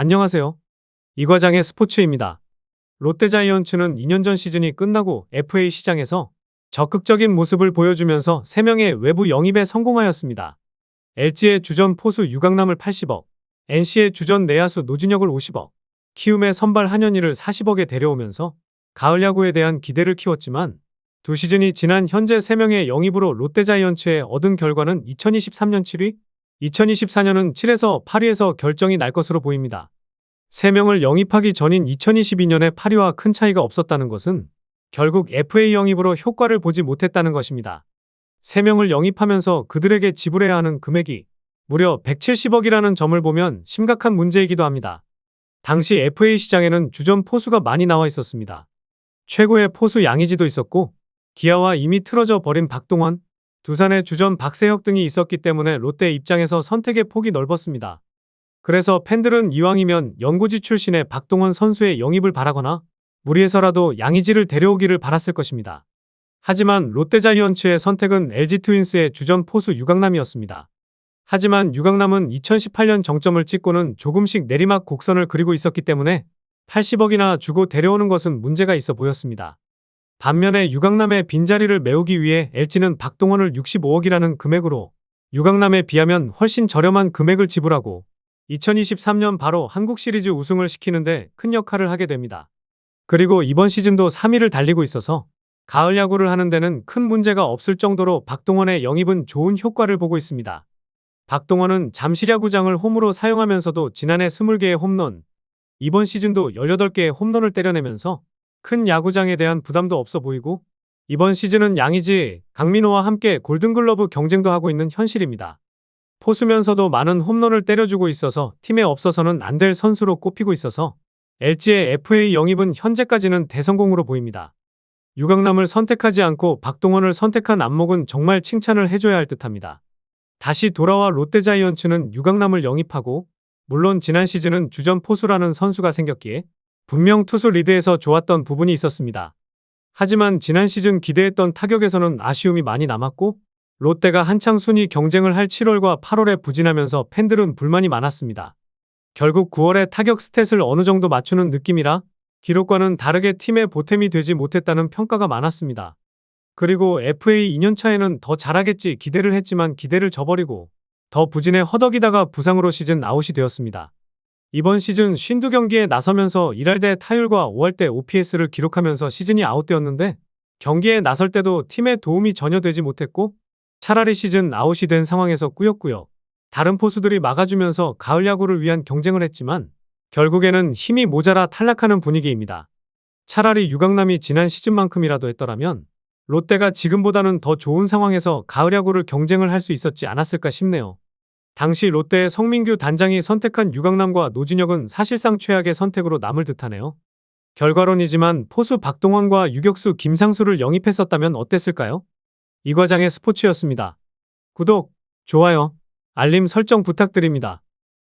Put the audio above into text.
안녕하세요. 이과장의 스포츠입니다. 롯데자이언츠는 2년 전 시즌이 끝나고 FA 시장에서 적극적인 모습을 보여주면서 3명의 외부 영입에 성공하였습니다. LG의 주전 포수 유강남을 80억, NC의 주전 내야수 노진혁을 50억, 키움의 선발 한현희를 40억에 데려오면서 가을 야구에 대한 기대를 키웠지만 두 시즌이 지난 현재 3명의 영입으로 롯데자이언츠에 얻은 결과는 2023년 7위, 2024년은 7에서 8위에서 결정이 날 것으로 보입니다. 3명을 영입하기 전인 2022년에 8위와 큰 차이가 없었다는 것은 결국 FA 영입으로 효과를 보지 못했다는 것입니다. 3명을 영입하면서 그들에게 지불해야 하는 금액이 무려 170억이라는 점을 보면 심각한 문제이기도 합니다. 당시 FA 시장에는 주전 포수가 많이 나와 있었습니다. 최고의 포수 양의지도 있었고 기아와 이미 틀어져 버린 박동원, 두산의 주전 박세혁 등이 있었기 때문에 롯데 입장에서 선택의 폭이 넓었습니다. 그래서 팬들은 이왕이면 연고지 출신의 박동원 선수의 영입을 바라거나 무리해서라도 양의지를 데려오기를 바랐을 것입니다. 하지만 롯데자이언츠의 선택은 LG 트윈스의 주전 포수 유강남이었습니다. 하지만 유강남은 2018년 정점을 찍고는 조금씩 내리막 곡선을 그리고 있었기 때문에 80억이나 주고 데려오는 것은 문제가 있어 보였습니다. 반면에 유강남의 빈자리를 메우기 위해 LG는 박동원을 65억이라는 금액으로 유강남에 비하면 훨씬 저렴한 금액을 지불하고 2023년 바로 한국 시리즈 우승을 시키는데 큰 역할을 하게 됩니다. 그리고 이번 시즌도 3위를 달리고 있어서 가을 야구를 하는 데는 큰 문제가 없을 정도로 박동원의 영입은 좋은 효과를 보고 있습니다. 박동원은 잠실야구장을 홈으로 사용하면서도 지난해 20개의 홈런, 이번 시즌도 18개의 홈런을 때려내면서 큰 야구장에 대한 부담도 없어 보이고 이번 시즌은 양의지, 강민호와 함께 골든글러브 경쟁도 하고 있는 현실입니다. 포수면서도 많은 홈런을 때려주고 있어서 팀에 없어서는 안 될 선수로 꼽히고 있어서 LG의 FA 영입은 현재까지는 대성공으로 보입니다. 유강남을 선택하지 않고 박동원을 선택한 안목은 정말 칭찬을 해줘야 할 듯합니다. 다시 돌아와 롯데자이언츠는 유강남을 영입하고 물론 지난 시즌은 주전 포수라는 선수가 생겼기에 분명 투수 리드에서 좋았던 부분이 있었습니다. 하지만 지난 시즌 기대했던 타격에서는 아쉬움이 많이 남았고 롯데가 한창 순위 경쟁을 할 7월과 8월에 부진하면서 팬들은 불만이 많았습니다. 결국 9월에 타격 스탯을 어느 정도 맞추는 느낌이라 기록과는 다르게 팀의 보탬이 되지 못했다는 평가가 많았습니다. 그리고 FA 2년차에는 더 잘하겠지 기대를 했지만 기대를 저버리고 더 부진해 허덕이다가 부상으로 시즌 아웃이 되었습니다. 이번 시즌 52경기에 나서면서 1할 대 타율과 5할 대 OPS를 기록하면서 시즌이 아웃되었는데 경기에 나설 때도 팀에 도움이 전혀 되지 못했고 차라리 시즌 아웃이 된 상황에서 꾸역꾸역 다른 포수들이 막아주면서 가을 야구를 위한 경쟁을 했지만 결국에는 힘이 모자라 탈락하는 분위기입니다. 차라리 유강남이 지난 시즌만큼이라도 했더라면 롯데가 지금보다는 더 좋은 상황에서 가을 야구를 경쟁을 할 수 있었지 않았을까 싶네요. 당시 롯데의 성민규 단장이 선택한 유강남과 노진혁은 사실상 최악의 선택으로 남을 듯하네요. 결과론이지만 포수 박동원과 유격수 김상수를 영입했었다면 어땠을까요? 이과장의 스포츠였습니다. 구독, 좋아요, 알림 설정 부탁드립니다.